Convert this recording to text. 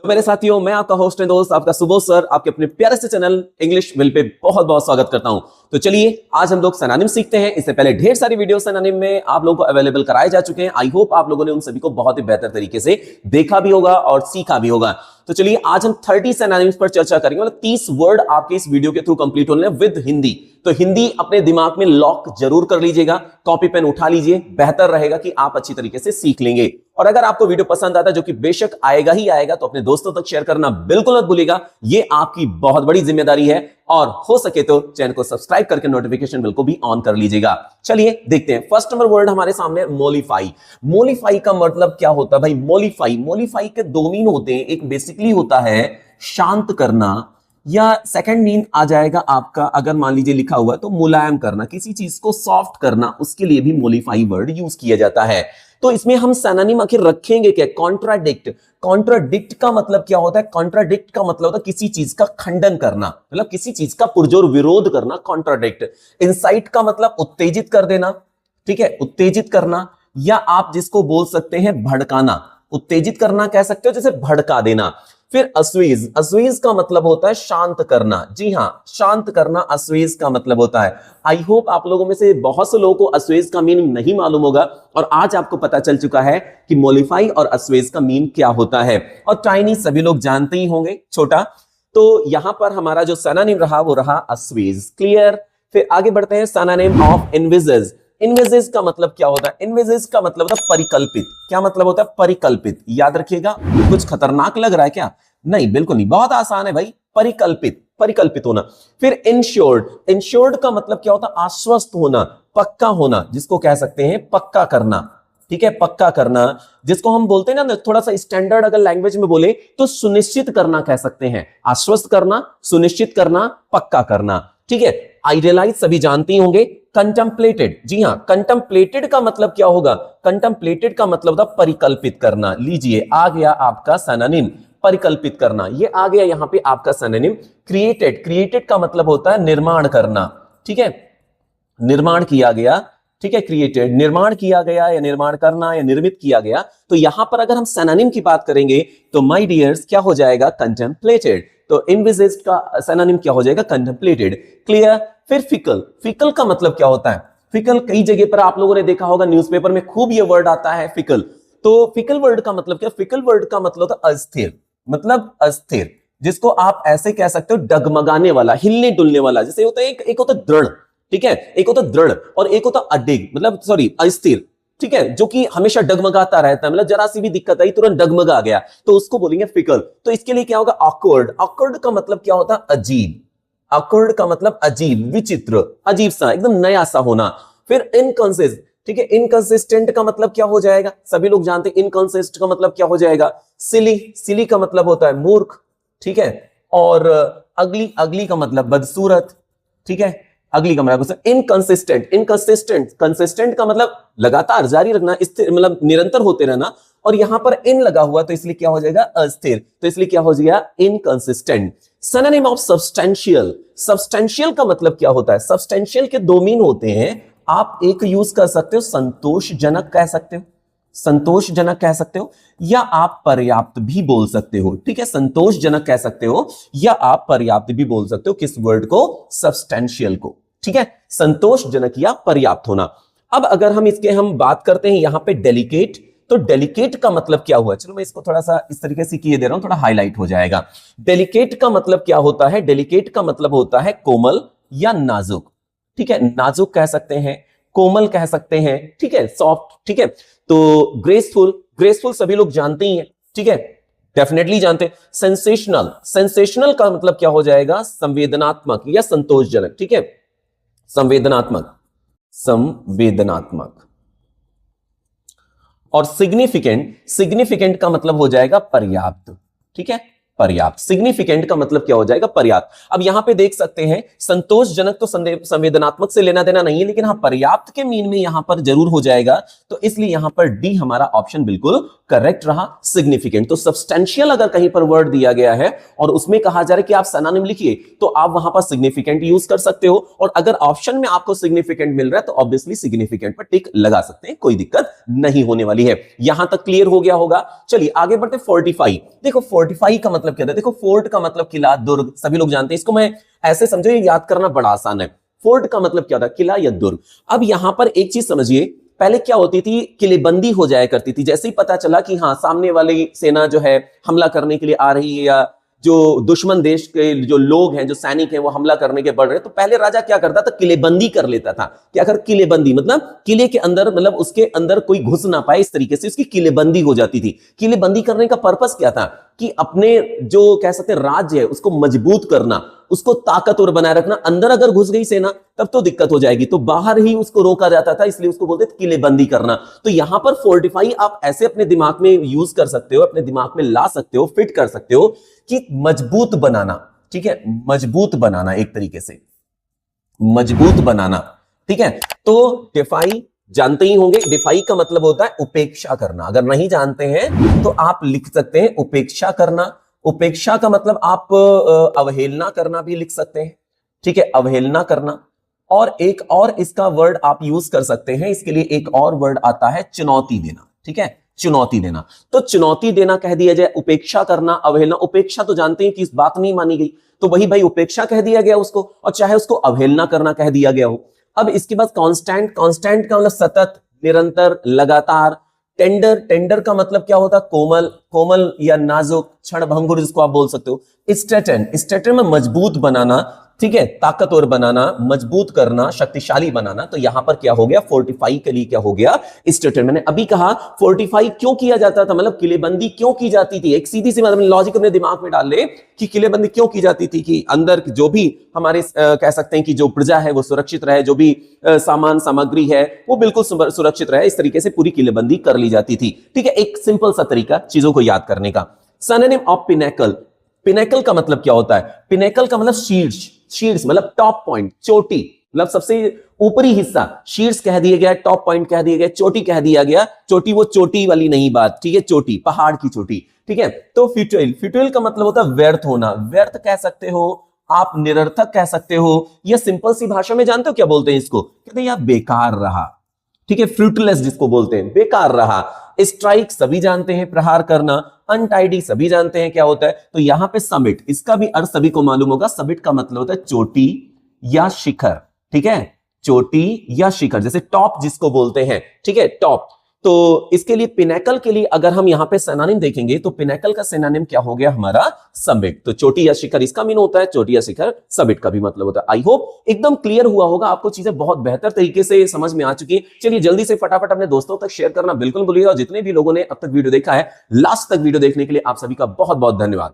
तो मेरे साथियों, मैं आपका होस्ट एंड दोस्त आपका सुबोध सर आपके अपने प्यारे से चैनल इंग्लिश विल पे बहुत बहुत स्वागत करता हूं। तो चलिए आज हम लोग सिनोनिम सीखते हैं। इससे पहले ढेर सारी वीडियो सिनोनिम में आप लोगों को अवेलेबल कराए जा चुके हैं। आई होप आप लोगों ने उन सभी को बहुत ही बेहतर तरीके से देखा भी होगा और सीखा भी होगा। तो चलिए आज हम 30 सिनोनिम्स पर चर्चा करेंगे। मतलब 30 वर्ड आपके इस वीडियो के थ्रू कंप्लीट होने विद हिंदी। तो हिंदी अपने दिमाग में लॉक जरूर कर लीजिएगा, कॉपी पेन उठा लीजिए, बेहतर रहेगा कि आप अच्छी तरीके से सीख लेंगे। और अगर आपको वीडियो पसंद आता है, जो कि बेशक आएगा ही आएगा, तो अपने दोस्तों तक शेयर करना बिल्कुल मत भूलिएगा। ये आपकी बहुत बड़ी जिम्मेदारी है। और हो सके तो चैनल को सब्सक्राइब करके नोटिफिकेशन बिल को भी ऑन कर लीजिएगा। चलिए देखते हैं। फर्स्ट नंबर वर्ड हमारे सामने मोलिफाई। मोलिफाई का मतलब क्या होता है भाई? मोलिफाई के दो मीन होते हैं। एक बेसिकली होता है शांत करना, या सेकंड मीन आ जाएगा आपका, अगर मान लीजिए लिखा हुआ तो मुलायम करना, किसी चीज को सॉफ्ट करना, उसके लिए भी मोलिफाई वर्ड यूज किया जाता है। तो इसमें हम सिनोनिम आखिर रखेंगे क्या? कॉन्ट्राडिक्ट। कॉन्ट्राडिक्ट का मतलब क्या होता है? कॉन्ट्राडिक्ट का मतलब होता है किसी चीज का खंडन करना, मतलब किसी चीज का पुरजोर विरोध करना, कॉन्ट्राडिक्ट। इंसाइट का मतलब उत्तेजित कर देना, ठीक है, उत्तेजित करना, या आप जिसको बोल सकते हैं भड़काना। उत्तेजित करना कह सकते हो, जैसे भड़का देना। फिर अस्वीज। अस्वीज का मतलब होता है शांत करना। जी हां, शांत करना अस्वीज का मतलब होता है। आई होप आप लोगों में से बहुत से लोगों को अस्वीज का मीनिंग नहीं मालूम होगा, और आज आपको पता चल चुका है कि मोलिफाई और अस्वीज का मीन क्या होता है। और टाइनी सभी लोग जानते ही होंगे, छोटा। तो यहां पर हमारा जो सिनोनिम रहा वो रहा अस्वीज। क्लियर? फिर आगे बढ़ते हैं। Synonym of इनविजिज। इनविजिज का मतलब क्या होता है? इनविजिज का मतलब होता है परिकल्पित। क्या मतलब होता है? परिकल्पित। याद रखिएगा। कुछ खतरनाक लग रहा है क्या? नहीं, बिल्कुल नहीं, बहुत आसान है भाई। परिकल्पित, परिकल्पित होना। फिर इंश्योर्ड। इंश्योर्ड का मतलब क्या होता है? आश्वस्त होना, पक्का होना, जिसको कह सकते हैं पक्का करना। ठीक है, पक्का करना, जिसको हम बोलते हैं ना, थोड़ा सा स्टैंडर्ड अगर लैंग्वेज में बोले तो सुनिश्चित करना कह सकते हैं। आश्वस्त करना, सुनिश्चित करना, पक्का करना। ठीक है। आइडियलाइज सभी जानते ही होंगे। कंटेम्पलेटेड। जी हां, कंटेम्पलेटेड का मतलब क्या होगा? कंटेम्पलेटेड का मतलब होता परिकल्पित करना। लीजिए, आ गया आपका सिनोनिम परिकल्पित करना। ये आ गया यहां पे आपका सिनोनिम। क्रिएटेड। क्रिएटेड का मतलब होता है निर्माण करना। ठीक है, निर्माण किया गया। ठीक है, क्रिएटेड, निर्माण किया गया, या निर्माण करना, या निर्मित किया गया। तो यहां पर अगर हम सिनोनिम की बात करेंगे तो माय डियर्स क्या हो जाएगा? कंटेम्पलेटेड। तो इनविजिज्ड का सिनोनिम क्या हो जाएगा? कंटेम्पलेटेड। क्लियर? फिर फिकल। फिकल का मतलब क्या होता है? फिकल कई जगह पर आप लोगों ने देखा होगा, न्यूज़पेपर में खूब ये वर्ड आता है, फिकल। तो फिकल वर्ड का मतलब क्या? फिकल वर्ड का मतलब होता है अस्थिर, मतलब अस्थिर, जिसको आप ऐसे कह सकते हो डगमगाने वाला, हिलने डुलने वाला। जैसे होता है एक होता है दृढ़, ठीक है, एक होता है दृढ़, और एक होता है अडिग, मतलब सॉरी अस्थिर। ठीक है, जो कि हमेशा डगमगाता रहता है, मतलब जरा सी भी दिक्कत आई तुरंत डगमगा गया, तो उसको बोलेंगे फिकल। तो इसके लिए क्या होगा? ऑकवर्ड। ऑकवर्ड का मतलब क्या होता है? अजीब। ऑकवर्ड का मतलब अजीब, विचित्र, अजीब सा, एकदम नया सा होना। फिर इनकंसिस्ट। ठीक है, इनकंसिस्टेंट का मतलब क्या हो जाएगा? सभी लोग जानते हैं इनकंसिस्ट का मतलब क्या हो जाएगा? सिली। सिली का मतलब होता है मूर्ख। ठीक है, और अगली, अगली का मतलब बदसूरत। ठीक है, अगली का मतलब इनकंसिस्टेंट। इनकंसिस्टेंट, कंसिस्टेंट का मतलब लगातार, जारी रखना, स्थिर, मतलब निरंतर होते रहना। और यहां पर इन लगा हुआ तो इसलिए क्या हो जाएगा? अस्थिर। तो इसलिए क्या हो जाएगा? Inconsistent. Synonym of substantial. Substantial का मतलब क्या होता है? सब्सटेंशियल के दो मीन होते हैं। आप एक यूज कर सकते हो, संतोषजनक कह सकते हो, संतोषजनक कह सकते हो, या आप पर्याप्त भी बोल सकते हो। ठीक है, संतोषजनक कह सकते हो, या आप पर्याप्त भी बोल सकते हो। किस वर्ड को? सब्सटेंशियल को। ठीक है, संतोषजनक या पर्याप्त होना। अब अगर हम इसके हम बात करते हैं यहां पे डेलिकेट, तो डेलिकेट का मतलब क्या हुआ? चलो मैं इसको थोड़ा सा इस तरीके से किए दे रहा हूं, थोड़ा हाईलाइट हो जाएगा। डेलिकेट का मतलब क्या होता है? डेलिकेट का मतलब होता है कोमल या नाजुक। ठीक है, नाजुक कह सकते हैं, कोमल कह सकते हैं, ठीक है, सॉफ्ट। ठीक है, तो ग्रेसफुल। ग्रेसफुल सभी लोग जानते ही हैं, ठीक है, डेफिनेटली जानते हैं। सेंसेशनल। सेंसेशनल का मतलब क्या हो जाएगा? संवेदनात्मक या संतोषजनक। ठीक है, संवेदनात्मक, संवेदनात्मक। और सिग्निफिकेंट। सिग्निफिकेंट का मतलब हो जाएगा पर्याप्त। ठीक है, पर्याप्त। सिग्निफिकेंट का मतलब क्या हो जाएगा? पर्याप्त। अब यहां पे देख सकते हैं संतोषजनक तो संवेदनात्मक से लेना देना नहीं है, लेकिन हाँ पर्याप्त के मीन में यहां पर जरूर हो जाएगा, तो इसलिए यहां पर डी हमारा ऑप्शन बिल्कुल करेक्ट रहा, सिग्निफिकेंट। तो सब्सटेंशियल अगर कहीं पर वर्ड दिया गया है और उसमें कहा जा रहा है कि आप सिनोनिम लिखिए, तो आप वहां पर सिग्निफिकेंट यूज कर सकते हो, और अगर ऑप्शन में आपको सिग्निफिकेंट मिल रहा है तो ऑब्वियसली सिग्निफिकेंट पर टिक लगा सकते हैं, कोई दिक्कत नहीं होने वाली है। यहां तक क्लियर हो गया होगा। चलिए आगे बढ़ते। फोर्टिफाई, देखो फोर्टिफाई का मतलब क्या था? देखो फोर्ट का मतलब किला, दुर्ग, सभी लोग जानते हैं इसको। मैं ऐसे समझो, ये याद करना बड़ा आसान है। फोर्ट का मतलब क्या था? किला या दुर्ग। अब यहां पर एक चीज समझिए, पहले क्या होती थी? किलेबंदी हो जाया करती थी। जैसे ही पता चला कि हाँ सामने वाली सेना जो है हमला करने के लिए आ रही है, या जो दुश्मन देश के जो लोग हैं, जो सैनिक हैं, वो हमला करने के बढ़ रहे, तो पहले राजा क्या करता था? किलेबंदी कर लेता था। क्या कर? किलेबंदी मतलब किले के अंदर, मतलब उसके अंदर कोई घुस ना पाए, इस तरीके से उसकी किलेबंदी हो जाती थी। किलेबंदी करने का पर्पस क्या था? कि अपने जो कह सकते हैं राज्य है उसको मजबूत करना, उसको ताकतवर बनाए रखना। अंदर अगर घुस गई सेना तब तो दिक्कत हो जाएगी, तो बाहर ही उसको रोका जाता था, इसलिए उसको बोलते थे किलेबंदी करना। तो यहां पर फोर्टिफाई आप ऐसे अपने दिमाग में यूज कर सकते हो, अपने दिमाग में ला सकते हो, फिट कर सकते हो कि मजबूत बनाना। ठीक है, मजबूत बनाना, एक तरीके से मजबूत बनाना। ठीक है, तो डिफाई जानते ही होंगे। डिफाई का मतलब होता है उपेक्षा करना। अगर नहीं जानते हैं तो आप लिख सकते हैं उपेक्षा करना। उपेक्षा का मतलब आप अवहेलना करना भी लिख सकते हैं। ठीक है, अवहेलना करना। और एक और इसका वर्ड आप यूज कर सकते हैं, इसके लिए एक और वर्ड आता है चुनौती देना। ठीक है, चुनौती देना। तो चुनौती देना कह दिया जाए, उपेक्षा करना, अवहेलना। उपेक्षा तो जानते हैं कि इस बात नहीं मानी गई, तो वही भाई उपेक्षा कह दिया गया उसको, और चाहे उसको अवहेलना करना कह दिया गया हो। अब इसके बाद कांस्टेंट। कांस्टेंट का मतलब सतत, निरंतर, लगातार। टेंडर, टेंडर का मतलब क्या होता है? कोमल, कोमल या नाजुक, क्षणभंगुर जिसको आप बोल सकते हो। स्ट्रेटन, स्ट्रेटन में मजबूत बनाना। ठीक है, ताकतवर बनाना, मजबूत करना, शक्तिशाली बनाना। तो यहां पर क्या हो गया? फोर्टिफाई के लिए क्या हो गया? स्ट्रेटन। मैंने अभी कहा फोर्टिफाई क्यों किया जाता था, मतलब किलेबंदी क्यों की जाती थी। एक सीधी सी मतलब लॉजिक अपने दिमाग में डाल ले कि किलेबंदी क्यों की जाती थी, कि अंदर जो भी हमारे कह सकते हैं कि जो प्रजा है वो सुरक्षित रहे, जो भी सामान सामग्री है वो बिल्कुल सुरक्षित रहे, इस तरीके से पूरी किलेबंदी कर ली जाती थी। ठीक है, एक सिंपल सा तरीका चीजों को याद करने का। Synonym of pinnacle. पिनेकल का मतलब क्या होता है? पिनेकल का मतलब शीर्ष, शीर्ष मतलब टॉप पॉइंट, चोटी, मतलब सबसे ऊपरी हिस्सा। शीर्ष कह दिया गया, टॉप पॉइंट कह दिया गया, चोटी कह दिया गया। चोटी वो चोटी वाली नहीं बात, ठीक है, चोटी, पहाड़ की चोटी। ठीक है, तो फ्यूटाइल, फ्यूटाइल का मतलब होता है व्यर्थ होना। व्यर्थ कह सकते हो आप, निरर्थक कह सकते हो, या सिंपल सी भाषा में जानते हो क्या बोलते हैं इसको? कहते हैं यार बेकार रहा। ठीक है, फ्रूटलेस जिसको बोलते हैं, बेकार रहा। स्ट्राइक सभी जानते हैं, प्रहार करना। अनटाइडी सभी जानते हैं क्या होता है। तो यहां पे समिट, इसका भी अर्थ सभी को मालूम होगा। समिट का मतलब होता है चोटी या शिखर। ठीक है, चोटी या शिखर, जैसे टॉप जिसको बोलते हैं। ठीक है, टॉप। तो इसके लिए पिनेकल के लिए अगर हम यहां पे सिनोनिम देखेंगे तो पिनेकल का सिनोनिम क्या हो गया हमारा? समिट। तो चोटी या शिखर इसका मीन होता है, चोटी या शिखर समिट का भी मतलब होता है। आई होप एकदम क्लियर हुआ होगा, आपको चीजें बहुत बेहतर तरीके से समझ में आ चुकी है। चलिए जल्दी से फटाफट अपने दोस्तों तक शेयर करना बिल्कुल भूलिएगा, और जितने भी लोगों ने अब तक वीडियो देखा है, लास्ट तक वीडियो देखने के लिए आप सभी का बहुत बहुत धन्यवाद।